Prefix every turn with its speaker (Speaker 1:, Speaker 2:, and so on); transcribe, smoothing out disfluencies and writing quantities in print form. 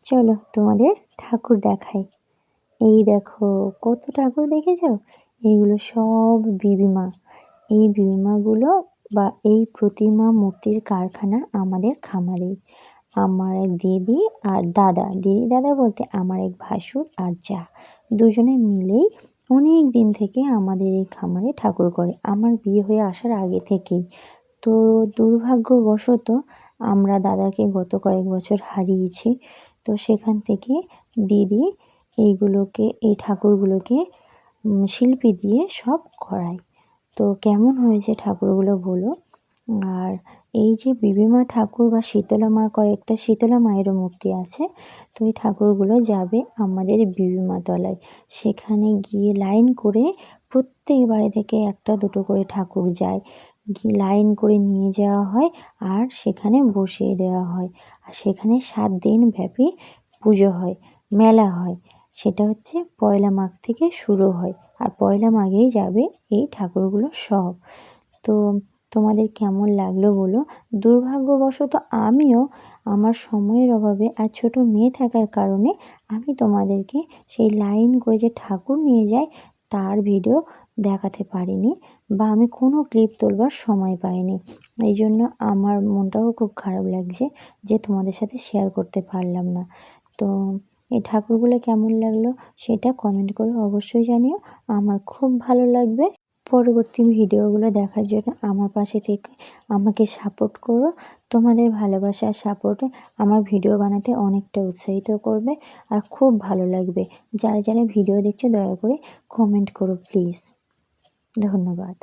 Speaker 1: চলো তোমাদের ঠাকুর দেখাই। এই দেখো কত ঠাকুর দেখেছো? এইগুলো সব বিবিমা। এই বিবিমাগুলো বা এই প্রতিমা মূর্তির কারখানা আমাদের খামারেই। আমার এক দিদি আর দাদা, দিদি দাদা বলতে আমার এক ভাসুর আর যা, দুজনে মিলেই অনেক দিন থেকে আমাদের এই খামারে ঠাকুর করে, আমার বিয়ে হয়ে আসার আগে থেকেই। তো দুর্ভাগ্যবশত আমরা দাদাকে গত কয়েক বছর হারিয়েছি। তো সেখান থেকে দিদি এই ঠাকুরগুলোকে শিল্পী দিয়ে সব করায়। তো কেমন হয়েছে ঠাকুরগুলো বলো। আর এই যে বিবিমা ঠাকুর বা শীতলা মা, কয়েকটা শীতলা মায়েরও মূর্তি আছে। তো এই ঠাকুরগুলো যাবে আমাদের বিবিমা তলায়। সেখানে গিয়ে লাইন করে প্রত্যেক বাড়ি থেকে একটা দুটো করে ঠাকুর যায়, গিয়ে লাইন করে নিয়ে যাওয়া হয় আর সেখানে বসিয়ে দেওয়া হয়। আর সেখানে 7 দিন ব্যাপী পুজো হয়, মেলা হয়। সেটা হচ্ছে পয়লা মাঘ থেকে শুরু হয়, আর পয়লা মাঘেই যাবে এই ঠাকুরগুলো সব। তো তোমাদের কেমন লাগলো বলো। দুর্ভাগ্যবশত আমিও আমার সময়ের অভাবে আর ছোট মেয়ে থাকার কারণে আমি তোমাদেরকে সেই লাইন করে যে ঠাকুর নিয়ে যায় তার ভিডিও দেখাতে পারিনি, বা আমি কোনো ক্লিপ তোলবার সময় পাইনি। এই জন্য আমার মনটাও খুব খারাপ লাগছে যে তোমাদের সাথে শেয়ার করতে পারলাম না। তো এই ঠাকুরগুলো কেমন লাগলো সেটা কমেন্ট করে অবশ্যই জানিও। আমার খুব ভালো লাগবে। পরবর্তী ভিডিওগুলো দেখার জন্য আমার পাশে থেকে আমাকে সাপোর্ট করো। তোমাদের ভালোবাসা আর সাপোর্টে আমার ভিডিও বানাতে অনেকটা উৎসাহিত করবে আর খুব ভালো লাগবে। যারা যারা ভিডিও দেখছো দয়া করে কমেন্ট করো প্লিজ। ধন্যবাদ।